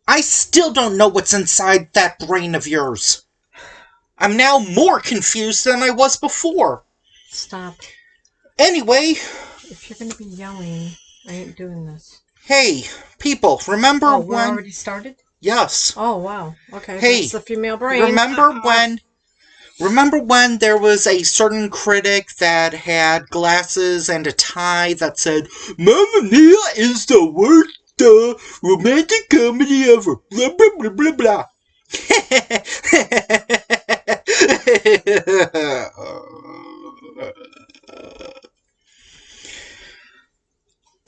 I still don't know what's inside that brain of yours. I'm now more confused than I was before. Stop. Anyway, If you're gonna be yelling, I ain't doing this. hey, people, remember Oh, we're when... already started? Yes. Oh, wow. Okay, Hey, that's the female brain. remember when... Remember when there was a certain critic that had glasses and a tie that said, Mamma Mia is the worst romantic comedy ever. Blah, blah, blah, blah, blah.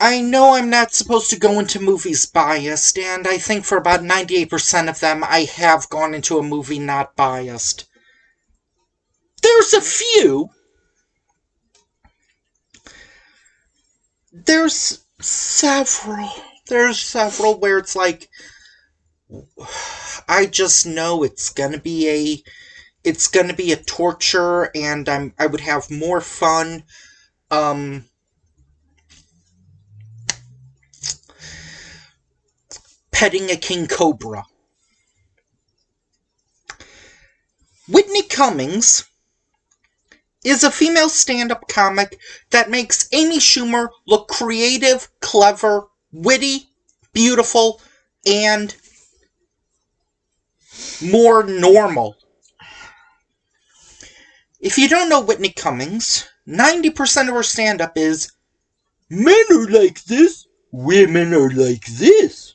I know I'm not supposed to go into movies biased, and I think for about 98% of them I have gone into a movie not biased. There's a few. There's several. There's several where it's like, I just know it's gonna be a torture, and I would have more fun petting a king cobra. Whitney Cummings is a female stand-up comic that makes Amy Schumer look creative, clever, witty, beautiful, and more normal. If you don't know Whitney Cummings, 90% of her stand-up is men are like this, women are like this.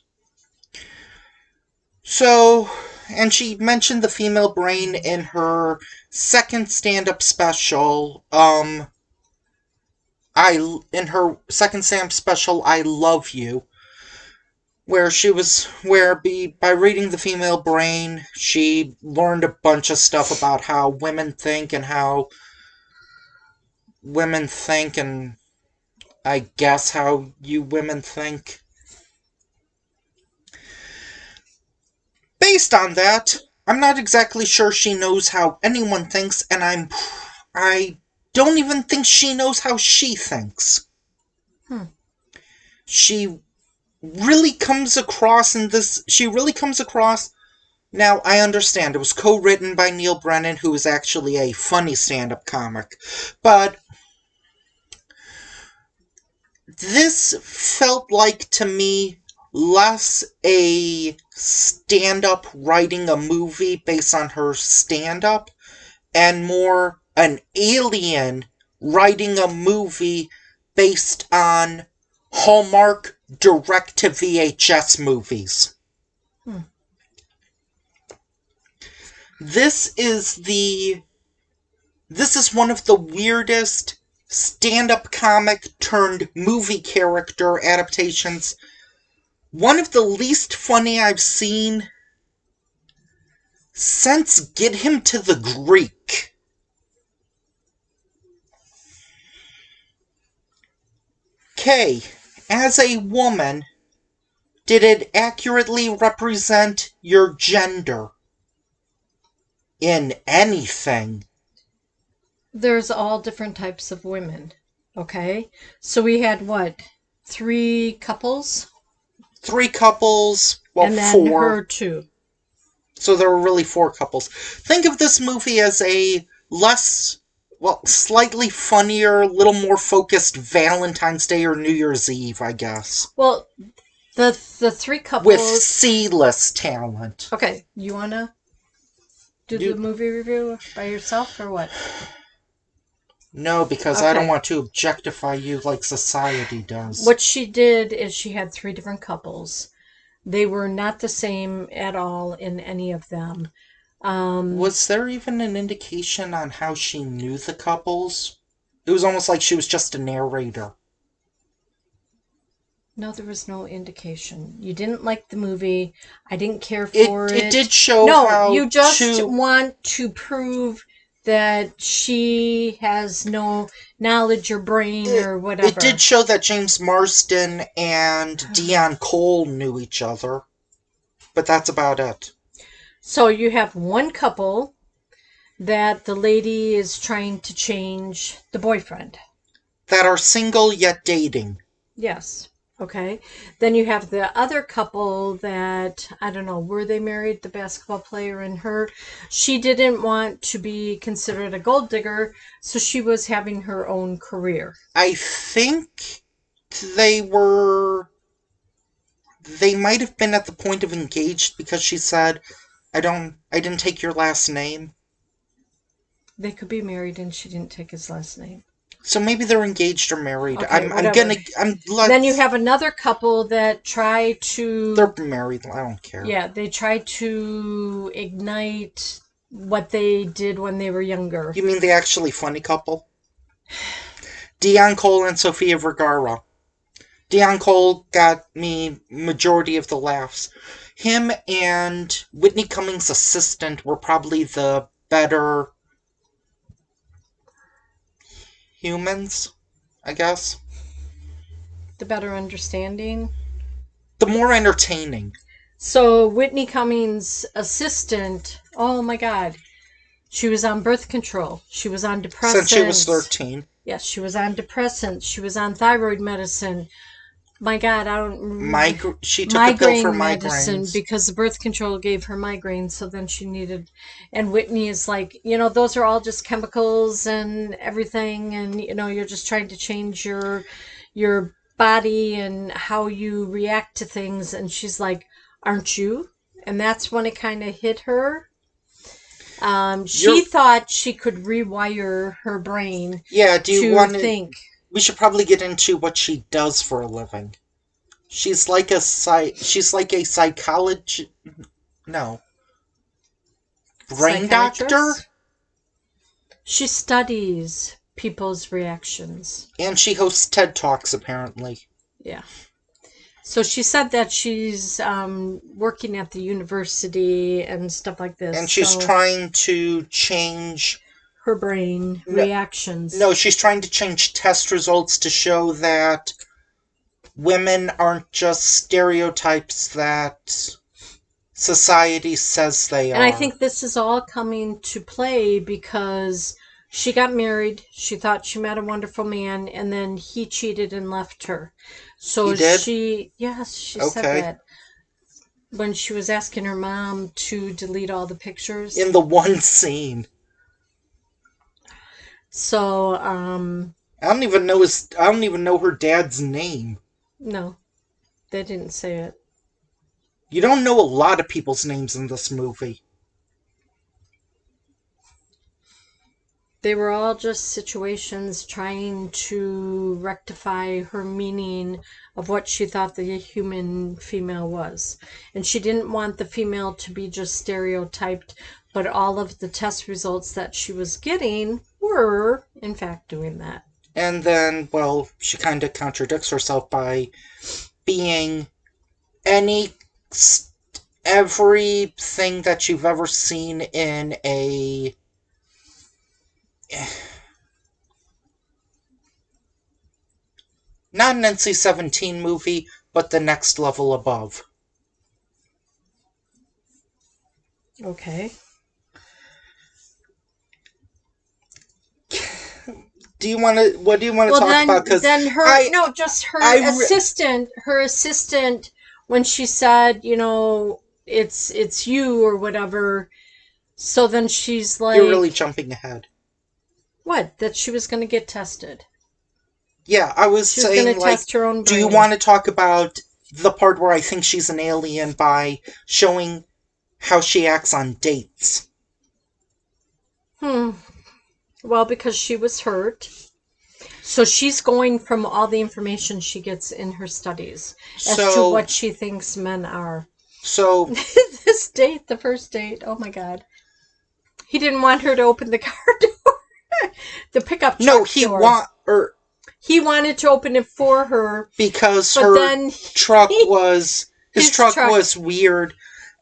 So, and she mentioned the female brain in her second stand-up special, I Love You, by reading the female brain, she learned a bunch of stuff about how women think and I guess how you women think. Based on that, I'm not exactly sure she knows how anyone thinks, and I don't even think she knows how she thinks. She really comes across now, I understand, it was co-written by Neil Brennan, who is actually a funny stand-up comic, but this felt like, to me, less a stand-up writing a movie based on her stand-up, and more an alien writing a movie based on Hallmark direct-to-VHS movies. This is one of the weirdest stand-up comic turned movie character adaptations. One of the least funny I've seen since Get Him to the Greek. Kay, as a woman, did it accurately represent your gender in anything? There's all different types of women. Okay? So we had what? 3 couples? 3 couples, well, and then 4. her 2. So there were really 4 couples. Think of this movie as a slightly funnier, little more focused Valentine's Day or New Year's Eve, I guess. Well, the 3 couples... With C-list talent. Okay, you wanna do the movie review by yourself, or what? No, because I don't want to objectify you like society does. What she did is she had 3 different couples. They were not the same at all in any of them. Was there even an indication on how she knew the couples? It was almost like she was just a narrator. No, there was no indication. You didn't like the movie. I didn't care for it. It did show how... No, you just want to prove that she has no knowledge or brain or whatever. It did show that James Marsden and Dion Cole knew each other. But that's about it. So you have one couple that the lady is trying to change the boyfriend. That are single yet dating. Yes. Okay. Then you have the other couple that, I don't know, were they married? The basketball player and her. She didn't want to be considered a gold digger, so she was having her own career. I think they were. They might have been at the point of engaged because she said, I didn't take your last name. They could be married and she didn't take his last name. So maybe they're engaged or married. Okay, I'm whatever. gonna. Then you have another couple that try to. They're married. I don't care. Yeah, they try to ignite what they did when they were younger. You mean the actually funny couple? Dion Cole and Sofia Vergara. Dion Cole got me majority of the laughs. Him and Whitney Cummings' assistant were probably the better humans, I guess. The better understanding. The more entertaining. So Whitney Cummings' assistant, oh my God, she was on birth control. She was on depressants. Since she was 13. Yes, she was on depressants. She was on thyroid medicine. My God, I don't. She took a pill for medicine migraines. because the birth control gave her migraines. So then she needed, and Whitney is like, those are all just chemicals and everything, and you're just trying to change your body and how you react to things. And she's like, aren't you? And that's when it kind of hit her. She thought she could rewire her brain. Yeah, do you want to think? We should probably get into what she does for a living. She's like a psychologist. No. Brain doctor? She studies people's reactions. And she hosts TED Talks, apparently. Yeah. So she said that she's working at the university and stuff like this. And she's trying to change her brain reactions. No, she's trying to change test results to show that women aren't just stereotypes that society says they are. And I think this is all coming to play because she got married, she thought she met a wonderful man, and then he cheated and left her. So she said that when she was asking her mom to delete all the pictures. In the one scene. So, I don't even know her dad's name. No, they didn't say it. You don't know a lot of people's names in this movie. They were all just situations trying to rectify her meaning of what she thought the human female was. And she didn't want the female to be just stereotyped, but all of the test results that she was getting were, in fact, doing that. And then, well, she kind of contradicts herself by being everything that you've ever seen in a not an NC-17 movie, but the next level above. Okay. What do you want to talk about? Because then her assistant, when she said, it's you or whatever, so then she's like, you're really jumping ahead. What? That she was going to get tested. Yeah, I was saying, test her own brain. Do you want to talk about the part where I think she's an alien by showing how she acts on dates? Well, because she was hurt. So she's going from all the information she gets in her studies as to what she thinks men are. So this date, the first date, oh my God. He didn't want her to open the car door. The pickup truck door. He wanted to open it for her because his truck was weird.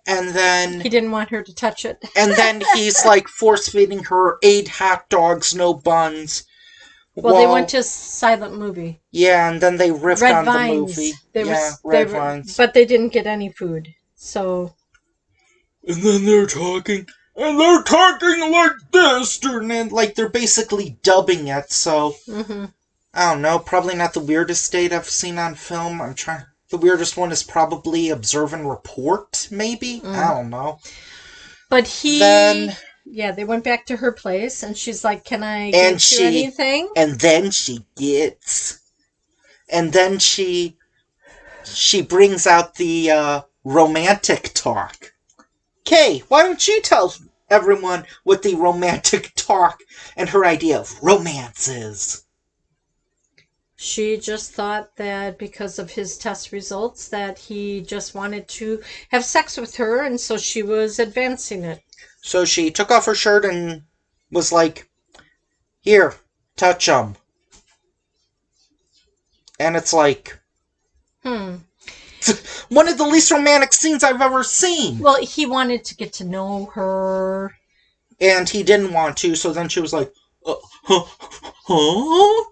And then he didn't want her to touch it. And then he's like force feeding her 8 hot dogs, no buns. Well, they went to a silent movie. Yeah, and then they riffed on the movie. Red Vines. But they didn't get any food. So. And then they're talking like this, and like they're basically dubbing it. So I don't know, probably not the weirdest date I've seen on film. The weirdest one is probably Observe and Report, maybe? I don't know. But Then, yeah, they went back to her place, and she's like, "Can I and get you anything?" and then she brings out the romantic talk. Kay, why don't you tell everyone what the romantic talk and her idea of romance is? She just thought that because of his test results that he just wanted to have sex with her, and so she was advancing it. So she took off her shirt and was like, "Here, touch 'em." And it's like, one of the least romantic scenes I've ever seen. Well, he wanted to get to know her. And he didn't want to, so then she was like, huh?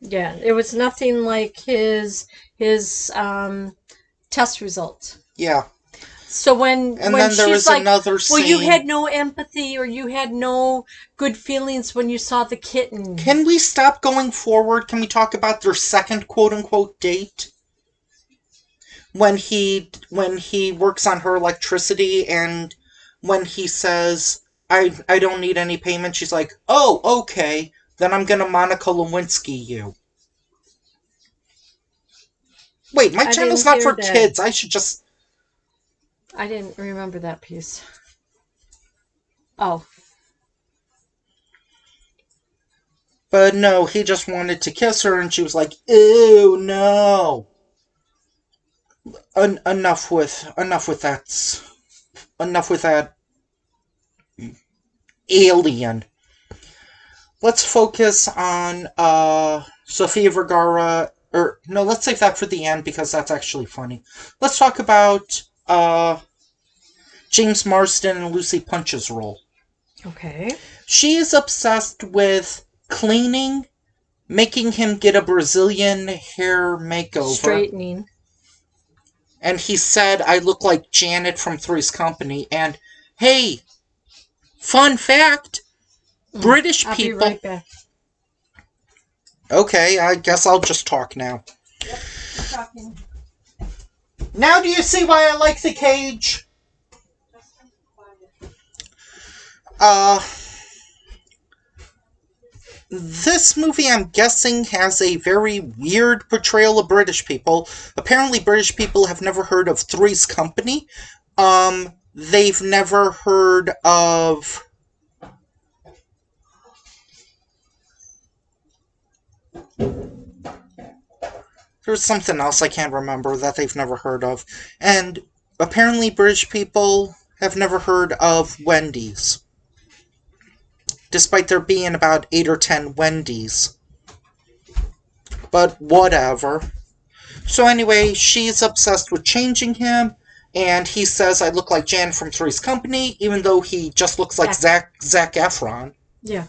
Yeah, it was nothing like his test results. Yeah. So when And when then there she's was like, another "Well, you scene. had no empathy, or you had no good feelings when you saw the kitten." Can we stop going forward? Can we talk about their second quote-unquote date? When he works on her electricity, and when he says, I don't need any payment, she's like, "Oh, okay, then I'm gonna Monica Lewinsky you." Wait, my I channel's didn't not for hear that. kids. I should just... I didn't remember that piece. Oh, But no, he just wanted to kiss her, and she was like, "Ew, no." Enough with that. Enough with that alien. Let's focus on Sofia Vergara. Or no, let's save that for the end because that's actually funny. Let's talk about James Marsden and Lucy Punch's role. okay. She is obsessed with cleaning, making him get a Brazilian hair makeover. Straightening. And he said, "I look like Janet from Three's Company." And hey, fun fact, British I'll people... be right back. Okay, I guess I'll just talk now. Yep, I'm talking. Now do you see why I like The Cage? This movie, I'm guessing, has a very weird portrayal of British people. Apparently, British people have never heard of Three's Company. They've never heard of... There's something else I can't remember that they've never heard of. And apparently British people have never heard of Wendy's. Despite there being about 8 or 10 Wendy's. But whatever. So anyway, she's obsessed with changing him, and he says, "I look like Jan from Three's Company," even though he just looks like Zac Efron. Yeah.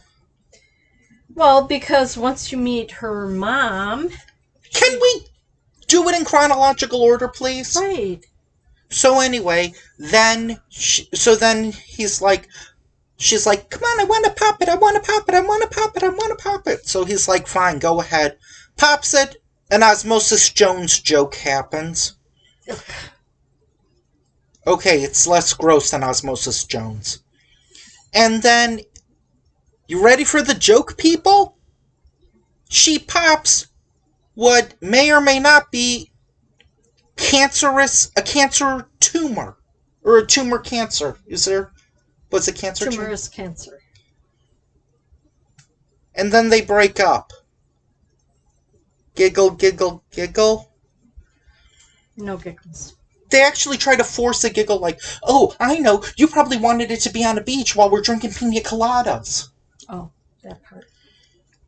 Well, because once you meet her mom... Can we do it in chronological order, please? Right. So anyway, then he's like, she's like, "Come on, I want to pop it, I want to pop it, I want to pop it, I want to pop it." So he's like, "Fine, go ahead." Pops it, an Osmosis Jones joke happens. Okay, it's less gross than Osmosis Jones. And then, you ready for the joke, people? She pops what may or may not be a cancer tumor. Or a tumor cancer. Was it cancer tumor? Tumor is cancer. And then they break up. Giggle, giggle, giggle. No giggles. They actually try to force a giggle like, "Oh, I know, you probably wanted it to be on a beach while we're drinking pina coladas." Oh, that part.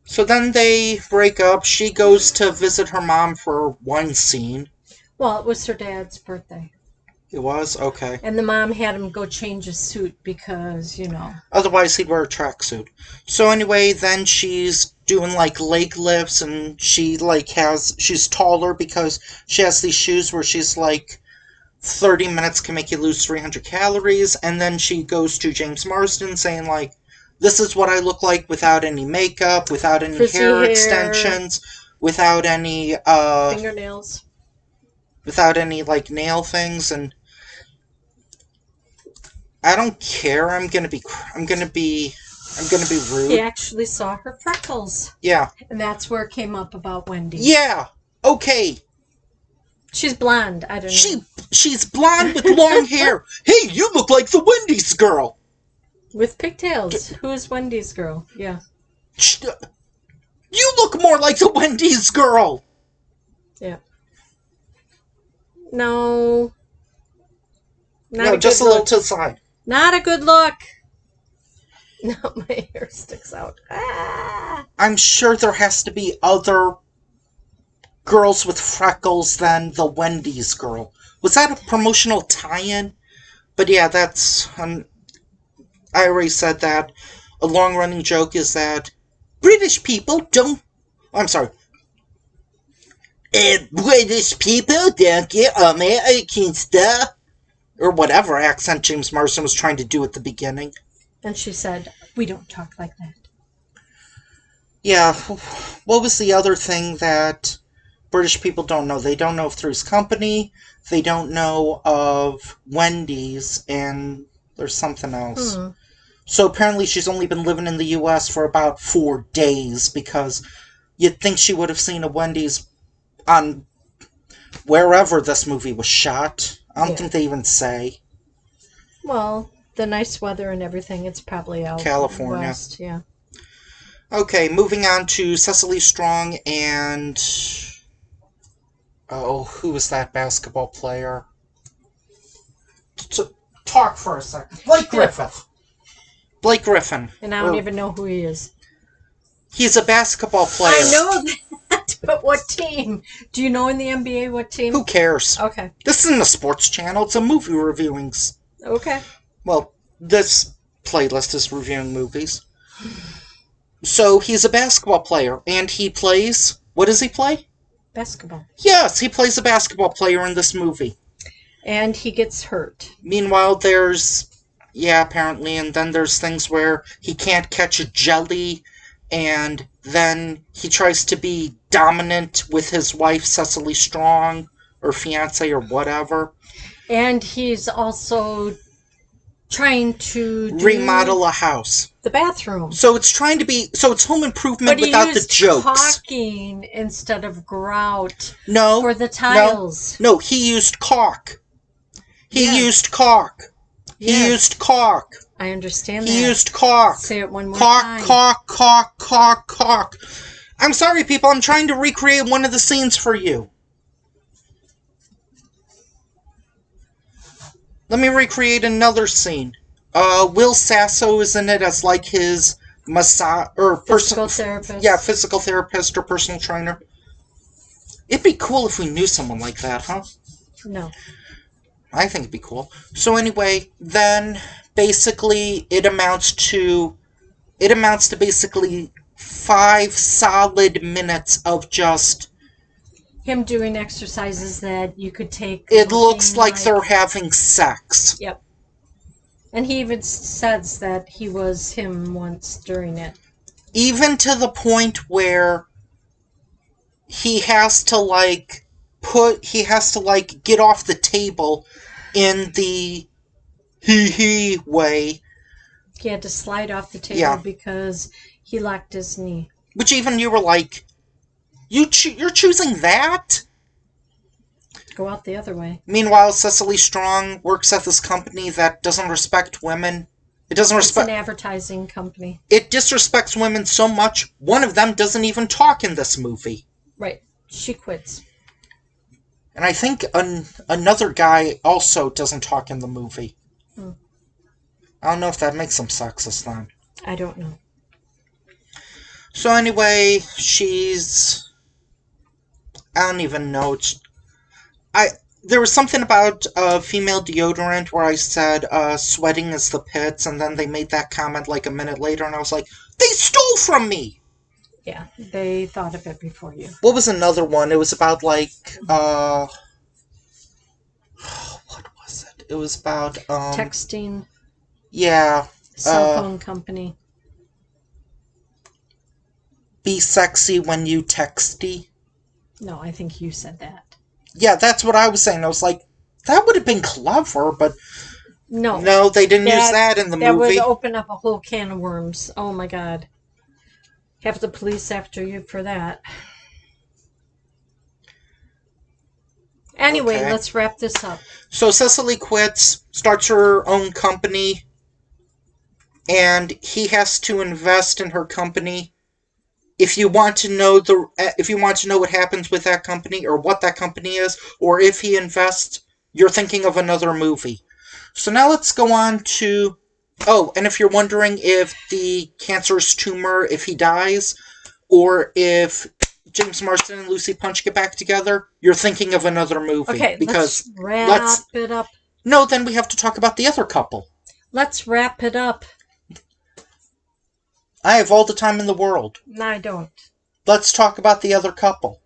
So then they break up. She goes to visit her mom for one scene. Well, it was her dad's birthday. It was? Okay. And the mom had him go change his suit because, Otherwise, he'd wear a tracksuit. So anyway, then she's doing, like, leg lifts, and she's taller because she has these shoes where she's, like, 30 minutes can make you lose 300 calories, and then she goes to James Marsden saying, like, "This is what I look like without any makeup, without any Frizzy hair hair. extensions, without any Fingernails. without any like nail things, and I don't care. I'm gonna be He rude. actually saw her freckles. Yeah. And that's where it came up about Wendy. Yeah. Okay. She's blonde. I don't know. She's blonde with long hair. Hey, you look like the Wendy's girl. With pigtails. Who's Wendy's girl? Yeah. You look more like the Wendy's girl. Yeah. No. No, just a little to the side. Not a good look. No, my hair sticks out. Ah. I'm sure there has to be other girls with freckles than the Wendy's girl. Was that a promotional tie-in? But yeah, that's... I already said that. A long-running joke is that British people don't... I'm sorry. British people don't get American stuff. Or whatever accent James Marsden was trying to do at the beginning. And she said, we don't talk like that. Yeah, what was the other thing that British people don't know? They don't know of Three's Company, they don't know of Wendy's, and there's something else. So apparently she's only been living in the US for about 4 days, because you'd think she would have seen a Wendy's on wherever this movie was shot. I don't think they even say. Well, the nice weather and everything, it's probably out California. west, yeah. Okay, moving on to Cecily Strong and... Oh, who was that basketball player? Talk for a second. Blake Griffith. Blake Griffin. And I don't even know who he is. He's a basketball player. I know that, but what team? Do you know in the NBA what team? Who cares? Okay. This isn't a sports channel, it's a movie reviewings. Okay. Well, this playlist is reviewing movies. So, he's a basketball player, and he plays... What does he play? Basketball. Yes, he plays a basketball player in this movie. And he gets hurt. Meanwhile, there's... Yeah, apparently, and then there's things where he can't catch a jelly, and then he tries to be dominant with his wife, Cecily Strong, or fiancé, or whatever. And he's also trying to remodel a house. The bathroom. So it's trying to be... So it's home improvement without the jokes. But he used talking instead of grout. No. For the tiles. No, he used caulk. He used caulk. He used caulk. I understand that. He used caulk. Say it one more time. Caulk. I'm sorry, people. I'm trying to recreate one of the scenes for you. Let me recreate another scene. Will Sasso is in it as like his physical therapist. Yeah, physical therapist or personal trainer. It'd be cool if we knew someone like that, huh? No. I think it'd be cool. So anyway, then basically it amounts to basically 5 solid minutes of just him doing exercises that you could take. It looks like they're having sex. Yep. And he even says that he was him once during it. Even to the point where he has to get off the table in the hee way. He had to slide off the table because he locked his knee. Which even you were like, you're choosing that? Go out the other way. Meanwhile, Cecily Strong works at this company that doesn't respect women. It's an advertising company. It disrespects women so much, one of them doesn't even talk in this movie. Right. She quits. And I think another guy also doesn't talk in the movie. I don't know if that makes him sexist then. I don't know. So anyway, I don't even know. There was something about female deodorant where I said sweating is the pits, and then they made that comment like a minute later, and I was like, they stole from me! Yeah, they thought of it before you. What was another one? It was about like, what was it? It was about, texting. Yeah. Cell phone company. be sexy when you texty. No, I think you said that. Yeah, that's what I was saying. I was like, that would have been clever, but No, no, they didn't use that that in the that would movie. open up a whole can of worms. Oh my God. Have the police after you for that. Anyway, Okay. let's wrap this up. So Cecily quits, starts her own company, and he has to invest in her company. If you want to know what happens with that company or what that company is, or if he invests, you're thinking of another movie. So now let's go on to. Oh, and if you're wondering if the cancerous tumor, if he dies, or if James Marsden and Lucy Punch get back together, you're thinking of another movie. Okay, Because let's wrap it up. No, then we have to talk about the other couple. Let's wrap it up. I have all the time in the world. No, I don't. Let's talk about the other couple.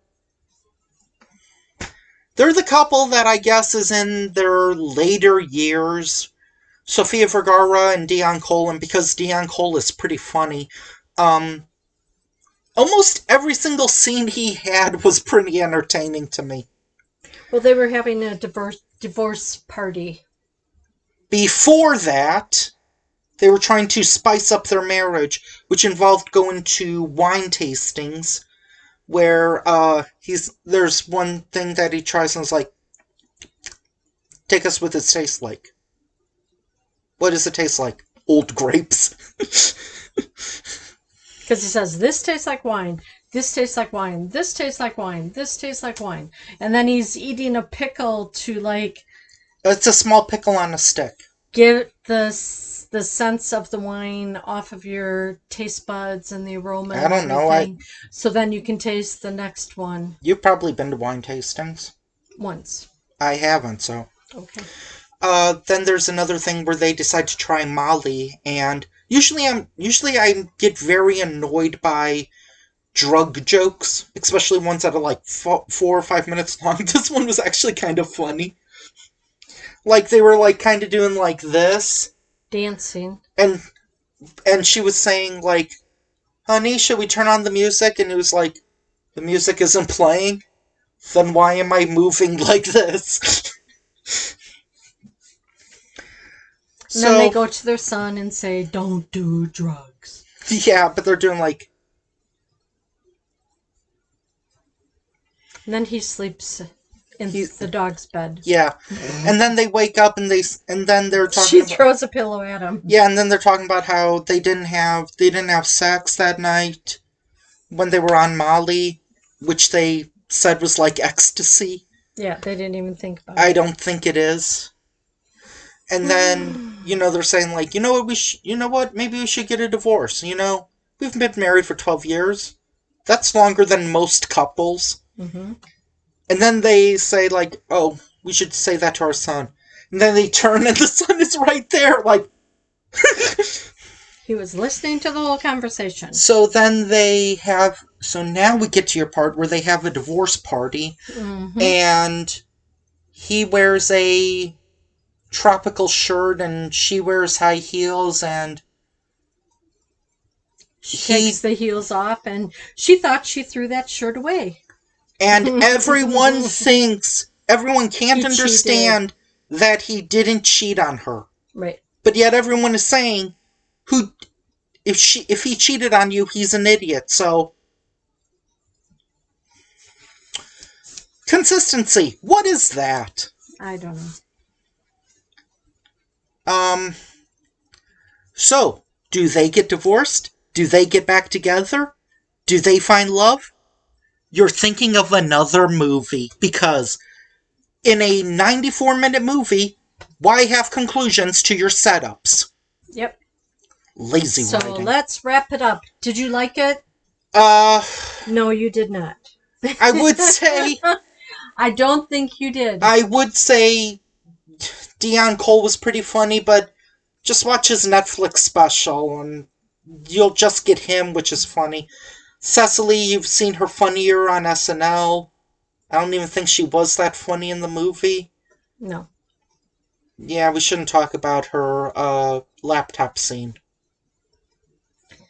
They're the couple that I guess is in their later years. Sofia Vergara and Dion Cole, and because Dion Cole is pretty funny, almost every single scene he had was pretty entertaining to me. Well, they were having a divorce party. Before that, they were trying to spice up their marriage, which involved going to wine tastings, where there's one thing that he tries and is like, take us what it tastes like. What does it taste like? Old grapes. Because he says, this tastes like wine, this tastes like wine, this tastes like wine, this tastes like wine. And then he's eating a pickle to, like... It's a small pickle on a stick. Get the sense of the wine off of your taste buds and the aroma. I don't know. So then you can taste the next one. You've probably been to wine tastings. Once. I haven't, so. Okay. Then there's another thing where they decide to try Molly, and usually I get very annoyed by drug jokes, especially ones that are like 4 or 5 minutes long. This one was actually kind of funny. Like they were like kind of doing like this, dancing, and she was saying like, "Honey, should we turn on the music?" And it was like, "The music isn't playing. Then why am I moving like this?" And then they go to their son and say, don't do drugs. Yeah, but they're doing like... And then he sleeps in the dog's bed. Yeah. And then they wake up and then they're talking She throws a pillow at him. Yeah, and then they're talking about how they didn't have sex that night when they were on Molly, which they said was like ecstasy. Yeah, they didn't even think about it. I don't think it is. And then, they're saying, like, maybe we should get a divorce. We've been married for 12 years. That's longer than most couples. Mm-hmm. And then they say, like, oh, we should say that to our son. And then they turn and the son is right there, like... He was listening to the whole conversation. So then so now we get to your part where they have a divorce party. Mm-hmm. And he wears a tropical shirt and she wears high heels and she takes the heels off and she thought she threw that shirt away. And everyone can't understand that he didn't cheat on her. Right. But yet everyone is saying, if he cheated on you, he's an idiot. So consistency. What is that? I don't know. So, do they get divorced? Do they get back together? Do they find love? You're thinking of another movie, because in a 94-minute movie, why have conclusions to your setups? Yep. Lazy writing. So, let's wrap it up. Did you like it? No, you did not. I would say... I don't think you did. I would say Dion Cole was pretty funny, but just watch his Netflix special and you'll just get him, which is funny. Cecily, you've seen her funnier on SNL. I don't even think she was that funny in the movie. No. Yeah, we shouldn't talk about her laptop scene.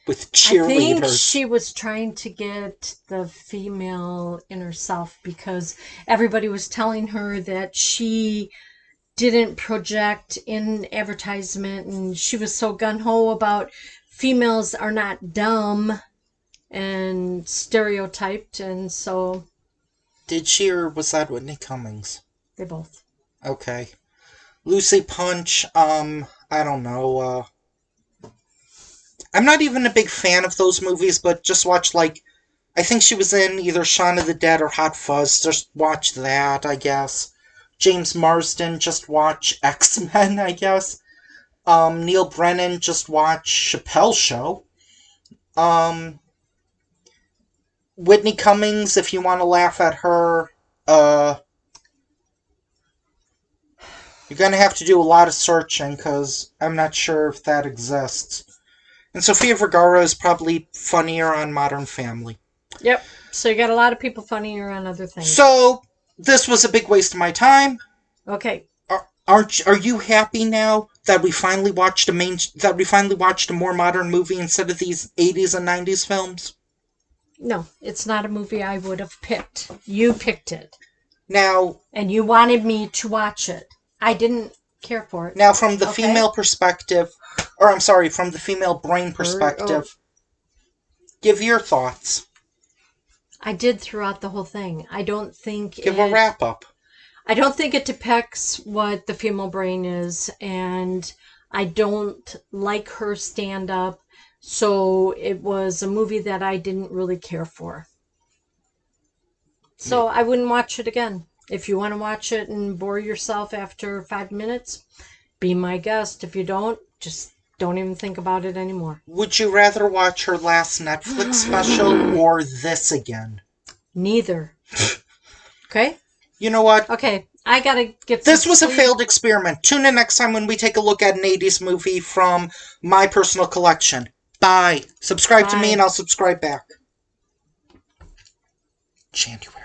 with I think cheerleaders. she was trying to get the female in herself because everybody was telling her that she didn't project in advertisement, and she was so gung-ho about females are not dumb and stereotyped, and so Did she, or was that Whitney Cummings? they both. Okay. Lucy Punch, I don't know, I'm not even a big fan of those movies, but just watch, like, I think she was in either Shaun of the Dead or Hot Fuzz. Just watch that, I guess. James Marsden, just watch X-Men, I guess. Neil Brennan, just watch Chappelle Show. Whitney Cummings, if you want to laugh at her, you're going to have to do a lot of searching, because I'm not sure if that exists. And Sofia Vergara is probably funnier on Modern Family. Yep. So you got a lot of people funnier on other things. So, this was a big waste of my time. Okay. Are you happy now that we finally watched a more modern movie instead of these 80s and 90s films? No, it's not a movie I would have picked. You picked it. Now, and you wanted me to watch it. I didn't care for it. Now, from the female perspective, from the female brain perspective, give your thoughts. I did throughout the whole thing. I don't think Give a wrap up. I don't think it depicts what the female brain is, and I don't like her stand up, so it was a movie that I didn't really care for. So I wouldn't watch it again. If you want to watch it and bore yourself after 5 minutes, be my guest. If you don't, just don't even think about it anymore. Would you rather watch her last Netflix special or this again? Neither. Okay? You know what? Okay, I gotta get This was a failed experiment. Tune in next time when we take a look at an 80s movie from my personal collection. Bye. Subscribe to me and I'll subscribe back. January.